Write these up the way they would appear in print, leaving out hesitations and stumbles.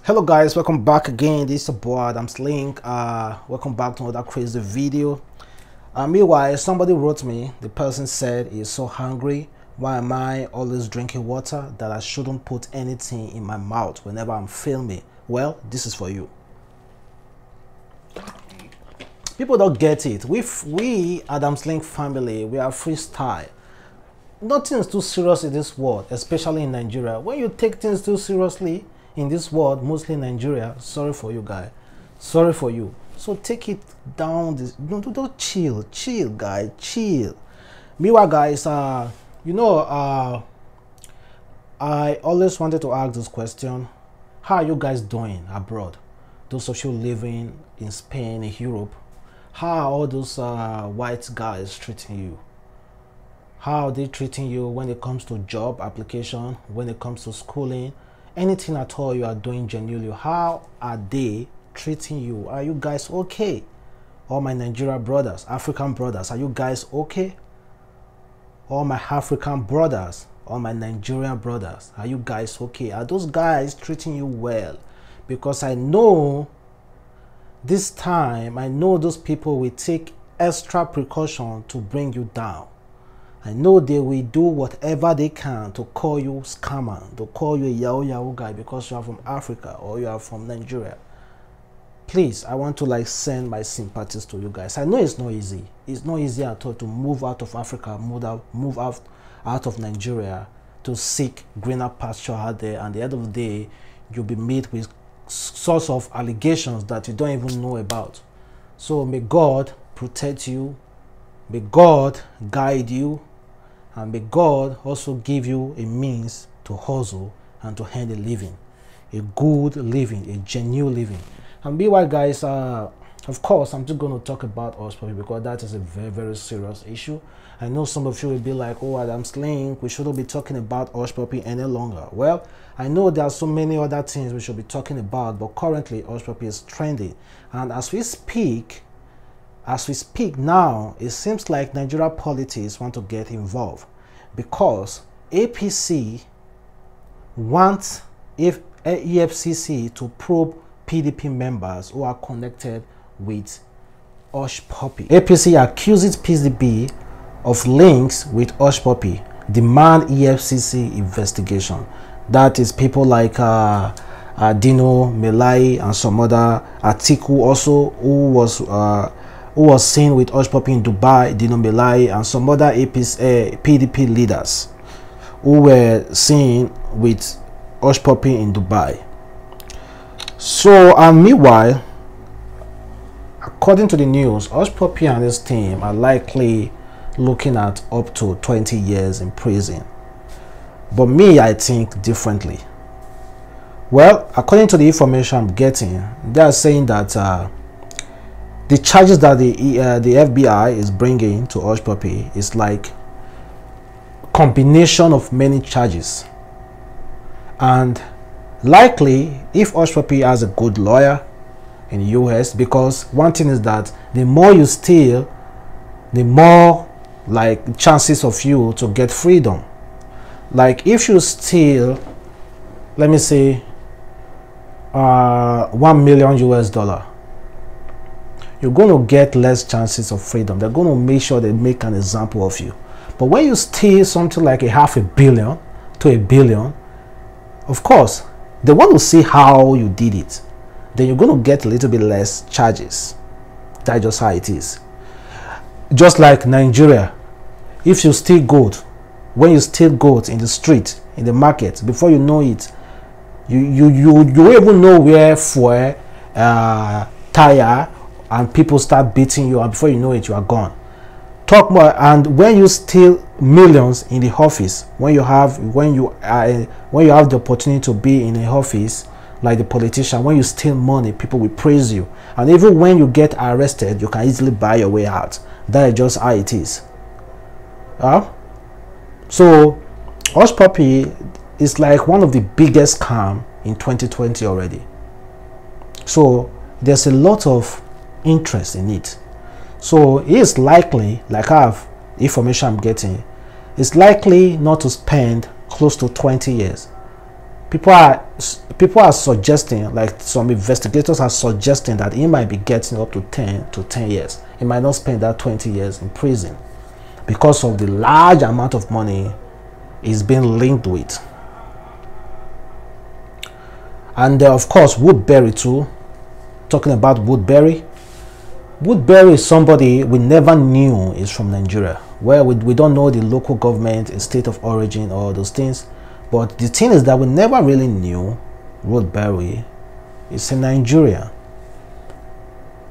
Hello guys, welcome back again. This is your boy Adamslink. Welcome back to another crazy video. Meanwhile, somebody wrote me. The person said he's so hungry. Why am I always drinking water? That I shouldn't put anything in my mouth whenever I'm filming. Well, this is for you. People don't get it. We Adamslink family, we are freestyle. Nothing is too serious in this world, especially in Nigeria. When you take things too seriously in this world, mostly Nigeria, sorry for you guys, sorry for you. So take it down. Don't chill, guys, chill. Meanwhile, guys, I always wanted to ask this question: how are you guys doing abroad? Those of you living in Spain, in Europe, how are all those white guys treating you? How are they treating you when it comes to job application, when it comes to schooling, anything at all you are doing genuinely? How are they treating you? Are you guys okay? All my Nigeria brothers, African brothers, are you guys okay? All my African brothers, all my Nigerian brothers, are you guys okay? Are those guys treating you well? Because I know this time, I know those people will take extra precaution to bring you down. I know they will do whatever they can to call you scammer, to call you a yahoo guy because you are from Africa or you are from Nigeria. Please, I want to send my sympathies to you guys. I know it's not easy. It's not easy at all to move out of Africa, move out of Nigeria to seek greener pasture out there, and at the end of the day, you'll be met with sorts of allegations that you don't even know about. So may God protect you, may God guide you, and may God also give you a means to hustle and to earn a living, a good living, a genuine living. And meanwhile, guys, of course, I'm just going to talk about Hushpuppi because that is a very, very serious issue. I know some of you will be like, oh, Adamslink, we shouldn't be talking about Hushpuppi any longer. Well, I know there are so many other things we should be talking about, but currently Hushpuppi is trending. And as we speak now, it seems like Nigeria politics want to get involved because APC wants EFCC to probe PDP members who are connected with Hushpuppi. APC accuses PDP of links with Hushpuppi, demand EFCC investigation. That is people like Dino Melai and some other Atiku also who was seen with Hushpuppi in Dubai, Dino Melai and some other PDP leaders who were seen with Hushpuppi in Dubai. So, and meanwhile, according to the news, Hushpuppi and his team are likely looking at up to 20 years in prison. But me, I think differently. Well, according to the information I'm getting, they are saying that the charges that the FBI is bringing to Hushpuppi is like combination of many charges. And likely, if Hushpuppi has a good lawyer in the US, because one thing is that the more you steal, the more chances of you to get freedom. Like if you steal, let me say, $1 million US, you're going to get less chances of freedom. They're going to make sure they make an example of you. But when you steal something like $500 million to $1 billion, of course, they want to see how you did it. Then you're going to get a little bit less charges. That's just how it is. Just like Nigeria, if you steal gold, when you steal gold in the street, in the market, before you know it, you even know where for tire, and people start beating you, and before you know it, you are gone. Talk more. And when you steal millions in the office, when you have the opportunity to be in an office like the politician, when you steal money, people will praise you. And even when you get arrested, you can easily buy your way out. That is just how it is. So Hushpuppi is like one of the biggest scam in 2020 already. So there's a lot of interest in it. So it is likely, like I have information I'm getting, it's likely not to spend close to 20 years People are suggesting, like some investigators are suggesting, that he might be getting up to 10 years. He might not spend that 20 years in prison because of the large amount of money he's been linked with. And of course, Woodberry too. Talking about Woodberry. Woodberry is somebody we never knew is from Nigeria. Well, we don't know the local government, a state of origin, or those things. But the thing is that we never really knew Woodberry is in Nigeria.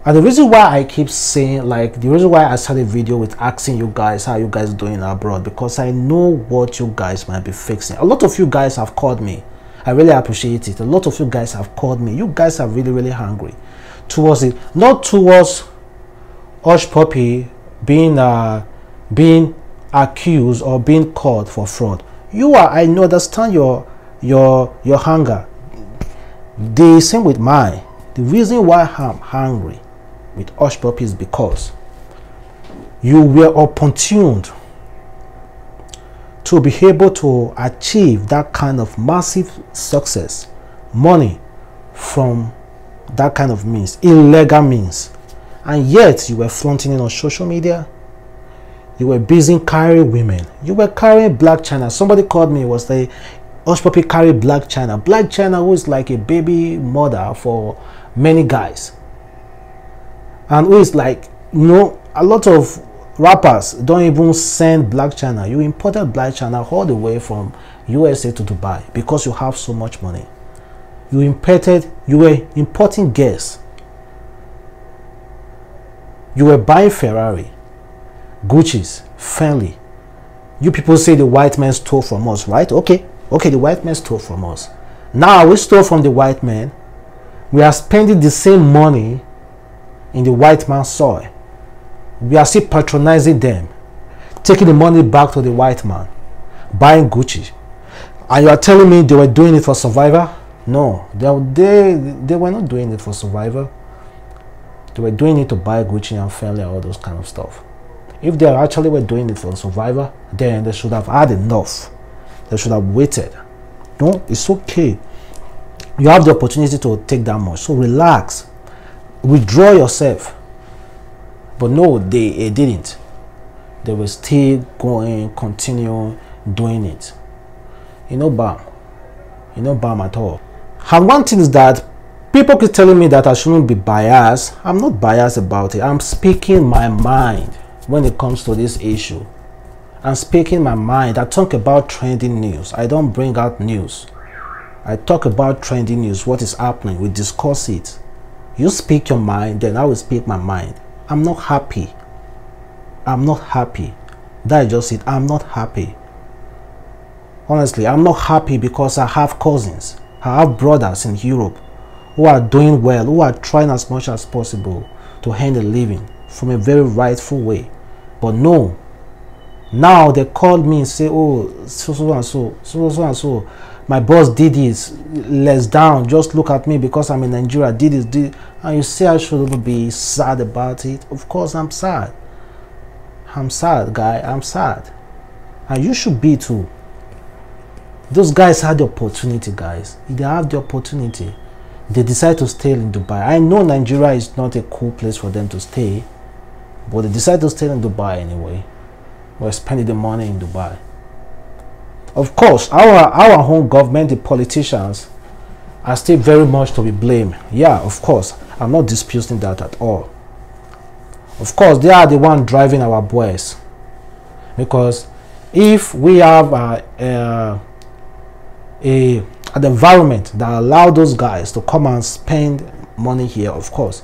And the reason why I keep saying, like, the reason why I started a video with asking you guys how you guys doing abroad, because I know what you guys might be fixing. A lot of you guys have called me. I really appreciate it. A lot of you guys have called me. You guys are really, really hungry towards it. Not towards Hushpuppi being accused or being caught for fraud. You are, I understand your hunger. The same with mine. The reason why I'm hungry with Hushpuppi is because you were opportuned to be able to achieve that kind of massive success, money from that kind of means, illegal means, and yet you were flaunting it on social media. You were busy carrying women. You were carrying Black China. Somebody called me, was like, Hushpuppi carry Black China. Black China, who is like a baby mother for many guys, and who is like, you know, a lot of rappers don't even send Black China. You imported Black China all the way from USA to Dubai because you have so much money. You were importing gas. You were buying Ferrari, Gucci's, Fendi. You people say the white man stole from us, right? Okay, the white man stole from us. Now we stole from the white man. We are spending the same money in the white man's soil. We are still patronizing them, taking the money back to the white man, buying Gucci. And you are telling me they were doing it for survival? No, they were not doing it for survival. They were doing it to buy Gucci and Fendi and all those kind of stuff. If they actually were doing it for survival, then they should have had enough. They should have waited. No, it's okay. You have the opportunity to take that much. So relax. Withdraw yourself. But no, they didn't. They were still going, continue doing it. You know, bam. You know, bam at all. And one thing is that people keep telling me that I shouldn't be biased. I'm not biased about it. I'm speaking my mind when it comes to this issue. I'm speaking my mind. I talk about trending news. I don't bring out news. I talk about trending news, what is happening. We discuss it. You speak your mind, then I will speak my mind. I'm not happy. I'm not happy. That is just it. I'm not happy. Honestly, I'm not happy because I have cousins. I have brothers in Europe who are doing well, who are trying as much as possible to earn a living from a very rightful way. But no. Now they called me and say, oh, so and so. My boss did this. Let's down. Just look at me because I'm in Nigeria. Did this. And you say I shouldn't be sad about it. Of course I'm sad. I'm sad, guy. I'm sad. And you should be too. Those guys had the opportunity, guys. They have the opportunity. They decide to stay in Dubai. I know Nigeria is not a cool place for them to stay, but they decide to stay in Dubai anyway. We're spending the money in Dubai. Of course, our home government, the politicians, are still very much to be blamed. Yeah, of course. I'm not disputing that at all. Of course, they are the one driving our boys. Because if we have an environment that allow those guys to come and spend money here, of course,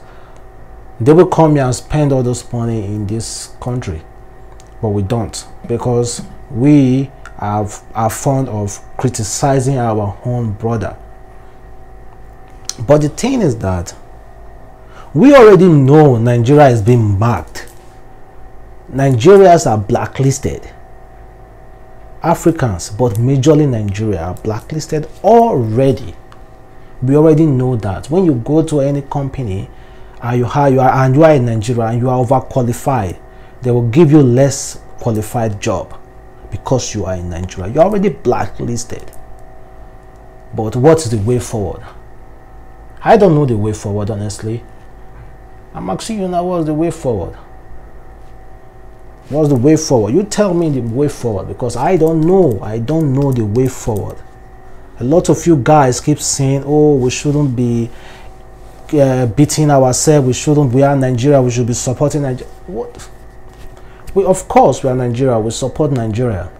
they will come here and spend all those money in this country. But we don't, because we are fond of criticizing our own brother. But the thing is that we already know Nigeria is being marked. Nigerians are blacklisted. Africans, but majorly Nigeria, are blacklisted already. We already know that. When you go to any company and you are in Nigeria and you are overqualified, they will give you less qualified job because you are in Nigeria. You're already blacklisted. But what is the way forward? I don't know the way forward, honestly. I'm asking you now, what's the way forward? What's the way forward? You tell me the way forward, because I don't know. I don't know the way forward. A lot of you guys keep saying, oh, we shouldn't be beating ourselves. We are Nigeria. We should be supporting Nigeria. What? Of course, we are Nigeria. We support Nigeria.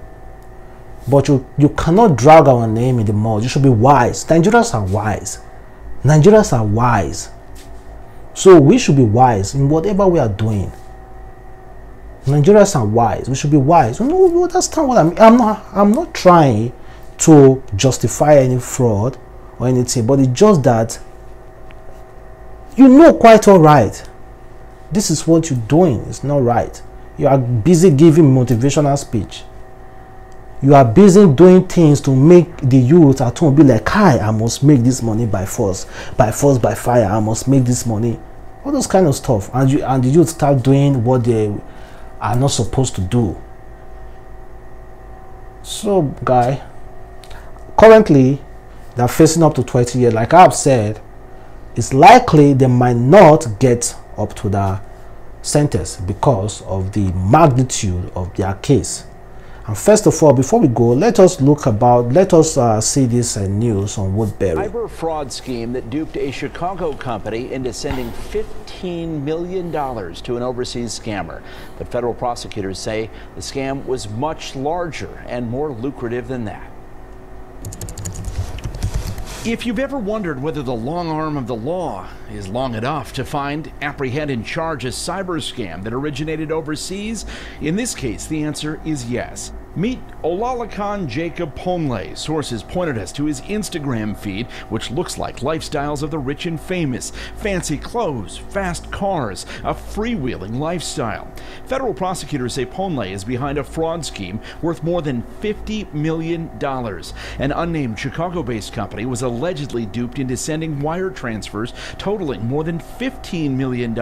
But you cannot drag our name in the mud. You should be wise. Nigerians are wise. Nigerians are wise. So we should be wise in whatever we are doing. Nigerians are wise. We should be wise. You understand what I mean? I'm not trying to justify any fraud or anything, but it's just that you know quite all right. This is what you're doing. It's not right. You are busy giving motivational speech. You are busy doing things to make the youth at home be like, hi, I must make this money by force, by fire. I must make this money. All those kind of stuff. And the youth start doing what they are not supposed to do. So, guy, currently, they're facing up to 20 years. Like I've said, it's likely they might not get up to the sentence because of the magnitude of their case. And first of all, before we go, let us see this news on Woodberry. Cyber fraud scheme that duped a Chicago company into sending $15 million to an overseas scammer. But federal prosecutors say the scam was much larger and more lucrative than that. If you've ever wondered whether the long arm of the law is long enough to find, apprehend, and charge a cyber scam that originated overseas, in this case, the answer is yes. Meet Olalekan Jacob Ponle. Sources pointed us to his Instagram feed, which looks like lifestyles of the rich and famous. Fancy clothes, fast cars, a freewheeling lifestyle. Federal prosecutors say Ponle is behind a fraud scheme worth more than $50 million. An unnamed Chicago-based company was allegedly duped into sending wire transfers totaling more than $15 million.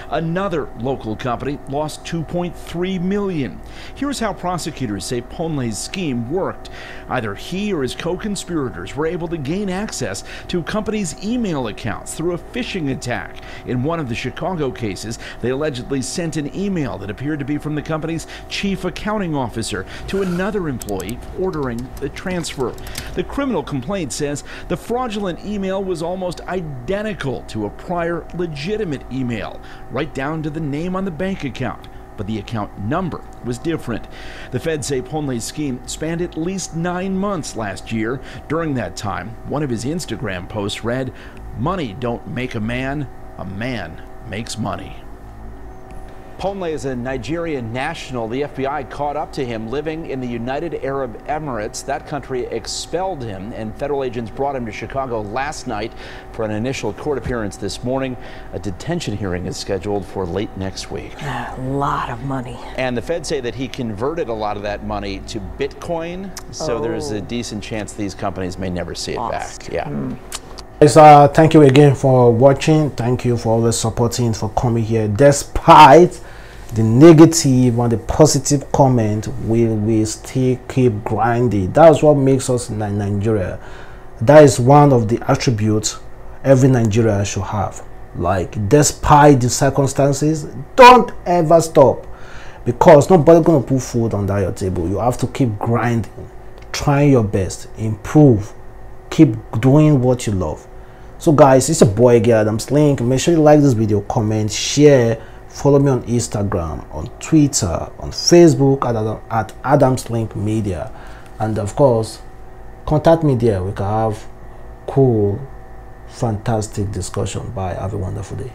Another local company lost $2.3 million. Here's how prosecutors say Ponle's scheme worked. Either he or his co-conspirators were able to gain access to companies' email accounts through a phishing attack. In one of the Chicago cases, they allegedly sent an email that appeared to be from the company's chief accounting officer to another employee ordering the transfer. The criminal complaint says the fraudulent email was almost identical to a prior legitimate email, right down to the name on the bank account. But the account number was different. The feds say Ponle's scheme spanned at least 9 months last year. During that time, one of his Instagram posts read, "Money don't make a man makes money." Ponle is a Nigerian national. The FBI caught up to him living in the United Arab Emirates. That country expelled him, and federal agents brought him to Chicago last night for an initial court appearance this morning. A detention hearing is scheduled for late next week. A lot of money. And the feds say that he converted a lot of that money to Bitcoin, so there's a decent chance these companies may never see it back. Yeah. Guys, thank you again for watching. Thank you for always supporting, for coming here. Despite the negative and the positive comment, we still keep grinding. That's what makes us Nigeria. That is one of the attributes every Nigerian should have. Like, despite the circumstances, don't ever stop, because nobody's gonna put food under your table. You have to keep grinding, trying your best, improve, keep doing what you love. So guys, it's your boy again, Adamslink. Make sure you like this video, comment, share, follow me on Instagram, on Twitter, on Facebook at adamslinkmedia, and of course contact me there. We can have cool, fantastic discussion. Bye. Have a wonderful day.